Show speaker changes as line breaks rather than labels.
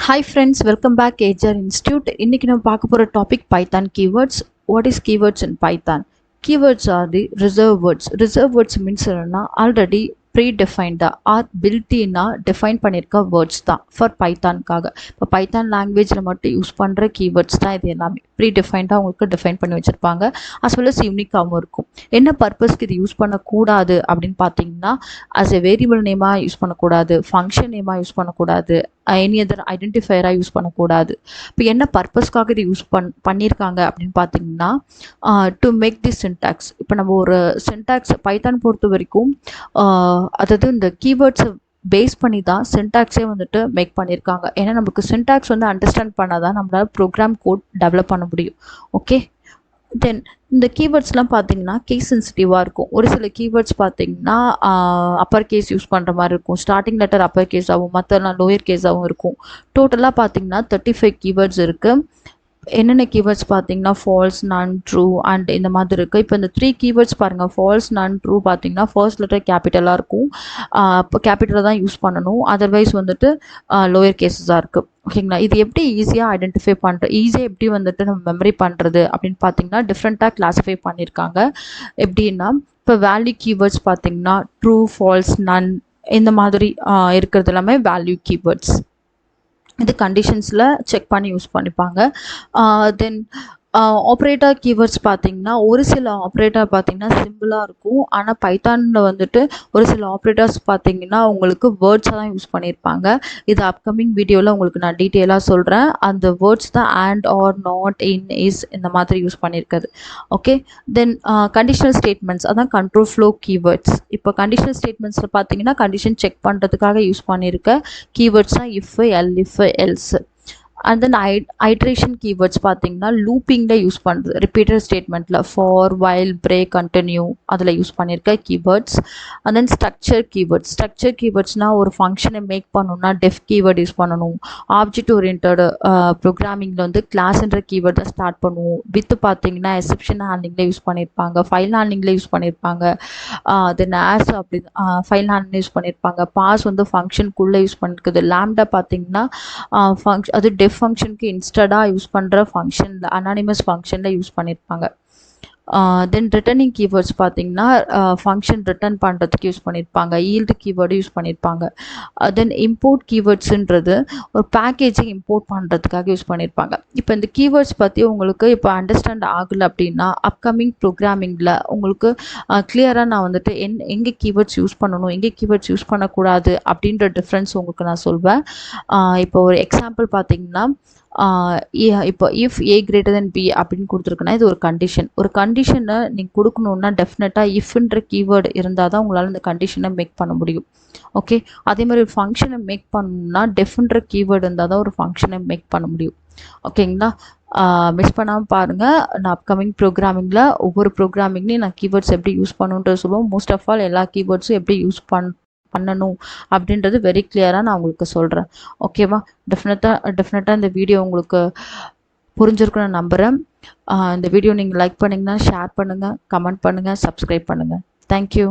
Hi friends, welcome back HR Institute. இன்னைக்கு நம்ம பார்க்க போற topic Python keywords. What is keywords in Python? Keywords are the reserved words. Reserved words means என்னன்னா already predefined or built-in define பண்ணியிருக்க words தான் for பைத்தான்காக. இப்போ Python லாங்குவேஜில் மட்டும் யூஸ் பண்ணுற கீவேர்ட்ஸ் தான் இது எல்லாமே ப்ரீடிஃபைண்டாக உங்களுக்கு டிஃபைன் பண்ணி வச்சுருப்பாங்க. அஸ் வெல் அஸ் யூனிக்காகவும் இருக்கும். என்ன பர்பஸ்க்கு இது யூஸ் பண்ணக்கூடாது அப்படின்னு பார்த்தீங்கன்னா, ஆஸ் எ வேரியபிள் நேமாக யூஸ் பண்ணக்கூடாது, ஃபங்க்ஷன் நேமாக யூஸ் பண்ணக்கூடாது, எனி அதர் ஐடென்டிஃபையராக யூஸ் பண்ணக்கூடாது. இப்போ என்ன பர்பஸ்க்காக இது யூஸ் பண்ணியிருக்காங்க அப்படின்னு பார்த்தீங்கன்னா, டு மேக் தி சின்டாக்ஸ். இப்போ நம்ம ஒரு சின்டாக்ஸ் பைத்தான் பொறுத்த வரைக்கும் அதாவது இந்த கீவேர்ட்ஸை பேஸ் பண்ணி தான் சின்டாக்ஸே வந்துட்டு மேக் பண்ணியிருக்காங்க. ஏன்னா நமக்கு சின்டாக்ஸ் வந்து அண்டர்ஸ்டாண்ட் பண்ணால் தான் நம்மளால் ப்ரோக்ராம் கோட் டெவலப் பண்ண முடியும். ஓகே, தென் இந்த கீவேர்ட்ஸ்லாம் பார்த்தீங்கன்னா கேஸ் சென்சிட்டிவாக இருக்கும். ஒரு சில கீவேர்ட்ஸ் பார்த்தீங்கன்னா அப்பர் கேஸ் யூஸ் பண்ணுற மாதிரி இருக்கும். ஸ்டார்டிங் லெட்டர் அப்பர் கேஸாகவும் மற்றெல்லாம் லோயர் கேஸாகவும் இருக்கும். டோட்டலாக பார்த்தீங்கன்னா 35 கீவேர்ட்ஸ் இருக்குது. என்னென்ன கீவேர்ட்ஸ் பார்த்தீங்கன்னா ஃபால்ஸ், நன், ட்ரூ அண்ட் இந்த மாதிரி இருக்குது. இப்போ இந்த 3 கீவேர்ட்ஸ் பாருங்கள். ஃபால்ஸ், நன், ட்ரூ பார்த்தீங்கன்னா ஃபர்ஸ்ட் லெட்டர் கேபிட்டலாக இருக்கும். இப்போ கேபிட்டலாக தான் யூஸ் பண்ணணும். அதர்வைஸ் வந்துட்டு லோயர் கேஸஸாக இருக்குது. ஓகேங்களா? இது எப்படி ஈஸியாக ஐடென்டிஃபை பண்ணுறது, ஈஸியாக எப்படி வந்துட்டு நம்ம மெமரி பண்ணுறது அப்படின்னு பார்த்தீங்கன்னா டிஃப்ரெண்ட்டாக கிளாஸிஃபை பண்ணியிருக்காங்க. எப்படின்னா, இப்போ வேல்யூ கீவேர்ட்ஸ் பார்த்தீங்கன்னா ட்ரூ, ஃபால்ஸ், நன் இந்த மாதிரி இருக்கிறது எல்லாமே வேல்யூ கீவேர்ட்ஸ். இது கண்டிஷன்ஸில் செக் பண்ணி யூஸ் பண்ணிப்பாங்க. தென் ஆப்ரேட்டர் கீவேர்ட்ஸ் பார்த்தீங்கன்னா ஒரு சில ஆப்ரேட்டர் பார்த்தீங்கன்னா சிம்பிளாக இருக்கும். ஆனால் பைத்தானில் வந்துட்டு ஒரு சில ஆப்ரேட்டர்ஸ் பார்த்தீங்கன்னா உங்களுக்கு வேர்ட்ஸாக தான் யூஸ் பண்ணியிருப்பாங்க. இது அப்கமிங் வீடியோவில் உங்களுக்கு நான் டீட்டெயிலாக சொல்கிறேன். அந்த வேர்ட்ஸ் தான் and, or, not, in, is இந்த மாதிரி யூஸ் பண்ணியிருக்குது. ஓகே, தென் கண்டிஷனல் ஸ்டேட்மெண்ட்ஸ் அதான் கண்ட்ரோல் ஃப்ளோ கீவேர்ட்ஸ். இப்போ கண்டிஷனல் ஸ்டேட்மெண்ட்ஸில் பார்த்தீங்கன்னா கண்டிஷன் செக் பண்ணுறதுக்காக யூஸ் பண்ணியிருக்க கீவேர்ட்ஸ் தான் if, el, if, else. And then iteration keywords பார்த்தீங்கன்னா லூப்பிங்கில் யூஸ் பண்ணுறது, ரிப்பீட்டட் ஸ்டேட்மெண்ட்டில் ஃபார், வைல், பிரேக், கண்டினியூ அதில் யூஸ் பண்ணியிருக்க keywords. And then structure keywords. Structure கீவேர்ட்ஸ்னால் ஒரு ஃபங்க்ஷனை மேக் பண்ணணும்னா டெஃப் கீவேர்ட் யூஸ் பண்ணணும். ஆப்ஜெக்ட் ஓரியன்ட் ப்ரோக்ராமிங்கில் வந்து கிளாஸ்ன்ற கீவேர்ட் தான் ஸ்டார்ட் பண்ணுவோம். வித் பார்த்தீங்கன்னா எக்ஸெப்ஷன் ஹேண்ட்லிங்கில் யூஸ் பண்ணியிருப்பாங்க, ஃபைல் ஹேண்ட்லிங்கில் யூஸ் பண்ணியிருப்பாங்க. தென் ஆஸ் அப்படி ஃபைல் ஹேண்ட்லிங் யூஸ் பண்ணியிருப்பாங்க. பாஸ் வந்து ஃபங்க்ஷனுக்குள்ளே யூஸ் பண்ணியிருக்குது. லேம்டா பார்த்தீங்கன்னா அது டெஃப் ஃபங்க்ஷனுக்கு இன்ஸ்டடாக யூஸ் பண்ணுற ஃபங்க்ஷனில் அனானிமஸ் ஃபங்க்ஷனில் யூஸ் பண்ணியிருப்பாங்க. தென் ரிட்டர்னிங் கீவேர்ட்ஸ் பார்த்தீங்கன்னா ஃபங்க்ஷன் ரிட்டர்ன் பண்ணுறதுக்கு யூஸ் பண்ணியிருப்பாங்க. ஈல்டு கீவேர்டு யூஸ் பண்ணியிருப்பாங்க. தென் இம்போர்ட் கீவேர்ட்ஸுன்றது ஒரு பேக்கேஜை இம்போர்ட் பண்ணுறதுக்காக யூஸ் பண்ணியிருப்பாங்க. இப்போ இந்த கீவேர்ட்ஸ் பற்றி உங்களுக்கு இப்போ அண்டர்ஸ்டாண்ட் ஆகலை அப்படின்னா அப்கமிங் ப்ரோக்ராமிங்கில் உங்களுக்கு கிளியராக நான் வந்துட்டு எங்கே கீவேர்ட்ஸ் யூஸ் பண்ணணும், எங்கே கீவேர்ட்ஸ் யூஸ் பண்ணக்கூடாது அப்படின்ற டிஃப்ரென்ஸ் உங்களுக்கு நான் சொல்வேன். இப்போ ஒரு எக்ஸாம்பிள் பார்த்தீங்கன்னா இப்போ if A greater than B அப்படின்னு கொடுத்துருக்குன்னா இது ஒரு கண்டிஷன். ஒரு கண்டிஷனை நீங்கள் கொடுக்கணுன்னா டெஃபினட்டாக இஃப்ன்ற கீவேர்டு இருந்தால் தான் உங்களால் இந்த கண்டிஷனை மேக் பண்ண முடியும். ஓகே, அதே மாதிரி ஒரு ஃபங்க்ஷனை மேக் பண்ணணும்னா டெஃப்ன்ற கீவேர்டு இருந்தால் தான் ஒரு ஃபங்க்ஷனை மேக் பண்ண முடியும். ஓகேங்களா? மிஸ் பண்ணாமல் பாருங்கள். நான் அப்கமிங் ப்ரோக்ராமிங்கில் ஒவ்வொரு ப்ரோக்ராமிங்லேயும் நான் கீவேர்ட்ஸ் எப்படி யூஸ் பண்ணுன்றது சொல்லுவோம். மோஸ்ட் ஆஃப் ஆல் எல்லா கீவேர்ட்ஸும் எப்படி யூஸ் பண்ணணும் அப்படின்றது வெரி கிளியராக நான் உங்களுக்கு சொல்கிறேன். ஓகேவா? டெஃபினட்டாக இந்த வீடியோ உங்களுக்கு புரிஞ்சிருக்குன்னு நான் நம்புகிறேன். இந்த வீடியோ நீங்கள் லைக் பண்ணிங்கன்னா ஷேர் பண்ணுங்கள், கமெண்ட் பண்ணுங்கள், சப்ஸ்கிரைப் பண்ணுங்கள். தேங்க்யூ.